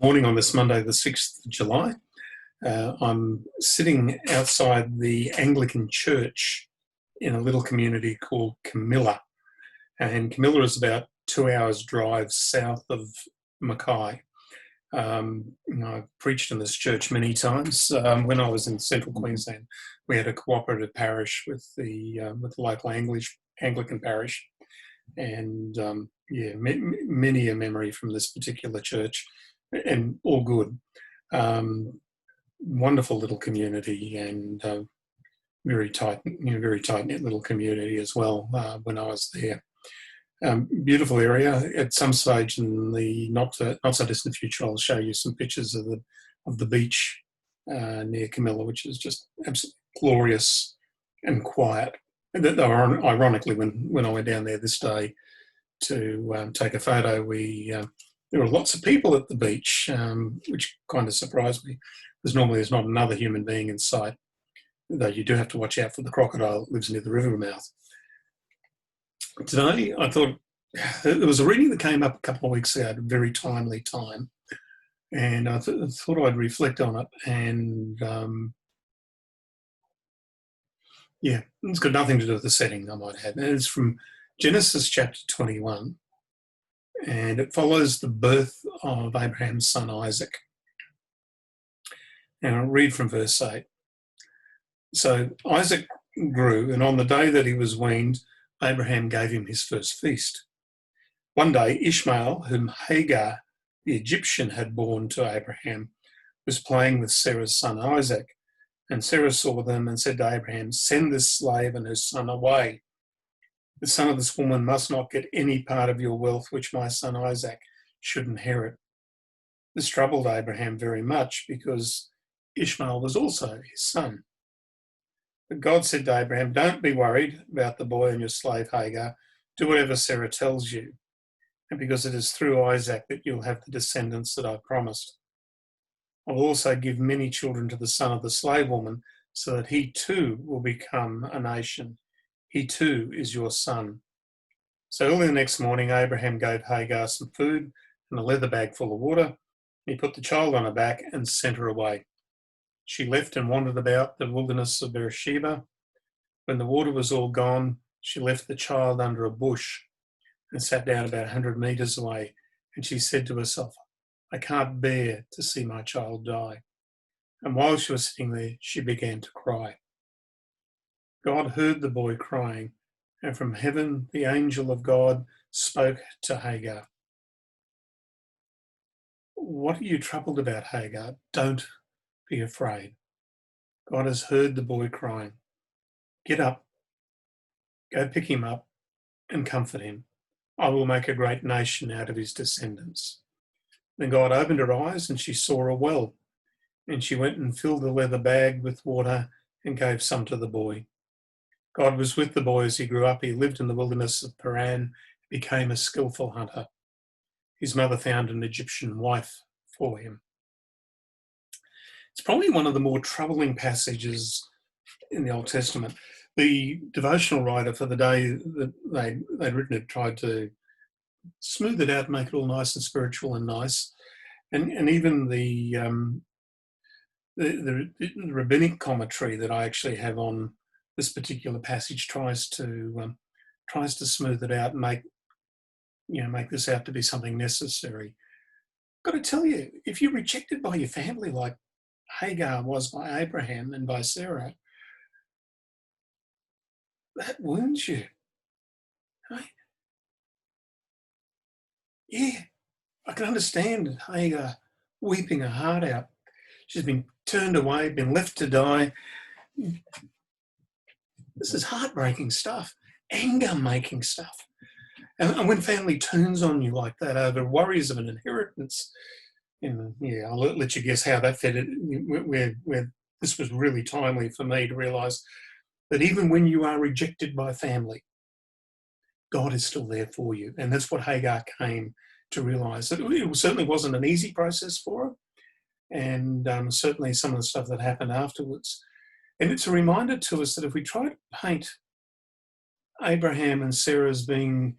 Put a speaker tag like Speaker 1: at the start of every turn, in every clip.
Speaker 1: Morning on this Monday, the 6th of July. I'm sitting outside the Anglican church in a little community called Camilla. And Camilla is about 2 hours drive south of Mackay. I've preached in this church many times. When I was in central Queensland, we had a cooperative parish with the local Anglican parish. And many a memory from this particular church, and all good. Wonderful little community, and very tight knit little community as well. When I was there, beautiful area. At some stage in the not so distant future, I'll show you some pictures of the beach near Camilla, which is just absolutely glorious and quiet. Ironically, when I went down there this day to take a photo, there were lots of people at the beach, which kind of surprised me, because normally there's not another human being in sight, though you do have to watch out for the crocodile that lives near the river mouth. Today, I thought there was a reading that came up a couple of weeks ago at a very timely time, and I thought I'd reflect on it. And it's got nothing to do with the setting, I might add. And it's from Genesis chapter 21, and it follows the birth of Abraham's son Isaac. And I'll read from verse 8. So Isaac grew, and on the day that he was weaned, Abraham gave him his first feast. One day, Ishmael, whom Hagar the Egyptian had borne to Abraham, was playing with Sarah's son Isaac. And Sarah saw them and said to Abraham, "Send this slave and her son away. The son of this woman must not get any part of your wealth which my son Isaac should inherit." This troubled Abraham very much, because Ishmael was also his son. But God said to Abraham, "Don't be worried about the boy and your slave Hagar. Do whatever Sarah tells you. And because it is through Isaac that you'll have the descendants that I promised. I will also give many children to the son of the slave woman, so that he too will become a nation. He too is your son." So early the next morning, Abraham gave Hagar some food and a leather bag full of water. He put the child on her back and sent her away. She left and wandered about the wilderness of Beersheba. When the water was all gone, she left the child under a bush and sat down about 100 metres away. And she said to herself, "I can't bear to see my child die." And while she was sitting there, she began to cry. God heard the boy crying, and from heaven the angel of God spoke to Hagar. "What are you troubled about, Hagar? Don't be afraid. God has heard the boy crying. Get up, go pick him up, and comfort him. I will make a great nation out of his descendants." Then God opened her eyes, and she saw a well. And she went and filled the leather bag with water and gave some to the boy. God was with the boy as he grew up. He lived in the wilderness of Paran, became a skillful hunter. His mother found an Egyptian wife for him. It's probably one of the more troubling passages in the Old Testament. The devotional writer for the day that they'd written it tried to smooth it out, make it all nice and spiritual and nice. And even the rabbinic commentary that I actually have on this particular passage tries to smooth it out and make this out to be something necessary. I've got to tell you, if you're rejected by your family like Hagar was by Abraham and by Sarah, that wounds you. Right? Yeah, I can understand Hagar weeping her heart out. She's been turned away, been left to die. This is heartbreaking stuff, anger-making stuff. And when family turns on you like that over worries of an inheritance, I'll let you guess how that fed it, where this was really timely for me to realise that even when you are rejected by family, God is still there for you. And that's what Hagar came to realise. It certainly wasn't an easy process for her, and certainly some of the stuff that happened afterwards. And it's a reminder to us that if we try to paint Abraham and Sarah as being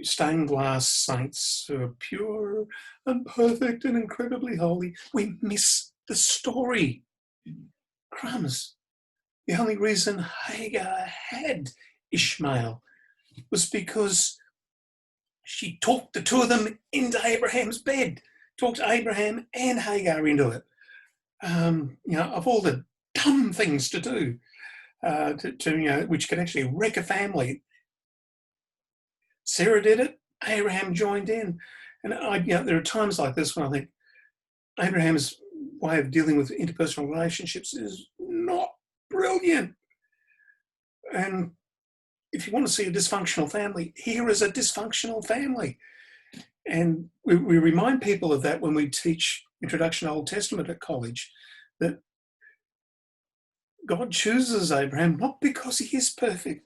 Speaker 1: stained glass saints who are pure and perfect and incredibly holy. We miss the story. Crumbs. The only reason Hagar had Ishmael was because she talked the two of them into Abraham's bed, talked Abraham and Hagar into it. Of all the dumb things to do, which can actually wreck a family, Sarah did it. Abraham joined in, and there are times like this when I think Abraham's way of dealing with interpersonal relationships is not brilliant. And if you want to see a dysfunctional family, here is a dysfunctional family. And we remind people of that when we teach Introduction to Old Testament at college, that God chooses Abraham not because he is perfect.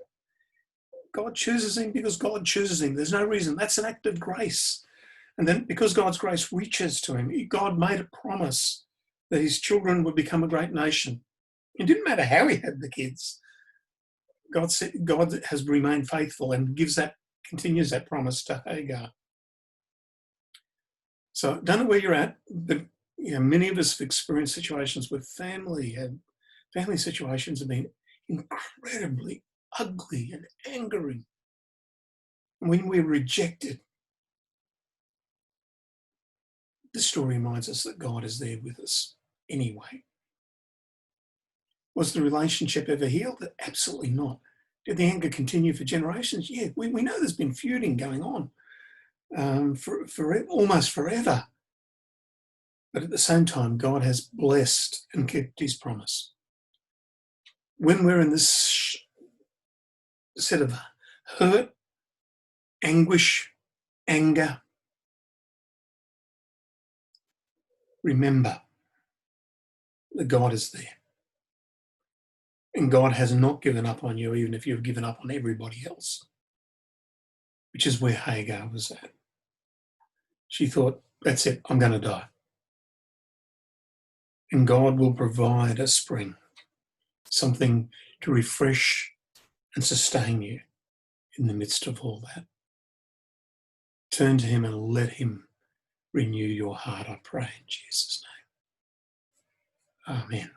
Speaker 1: God chooses him because God chooses him. There's no reason. That's an act of grace. And then because God's grace reaches to him, God made a promise that his children would become a great nation. It didn't matter how he had the kids. God has remained faithful and continues that promise to Hagar. So I don't know where you're at, but many of us have experienced situations where family situations have been incredibly ugly and angering. And when we're rejected, the story reminds us that God is there with us anyway. Was the relationship ever healed? Absolutely not. Did the anger continue for generations? Yeah, we know there's been feuding going on for almost forever. But at the same time, God has blessed and kept his promise. When we're in this set of hurt, anguish, anger, remember that God is there. And God has not given up on you, even if you've given up on everybody else, which is where Hagar was at. She thought, that's it, I'm going to die. And God will provide a spring, something to refresh and sustain you in the midst of all that. Turn to him and let him renew your heart, I pray in Jesus' name. Amen.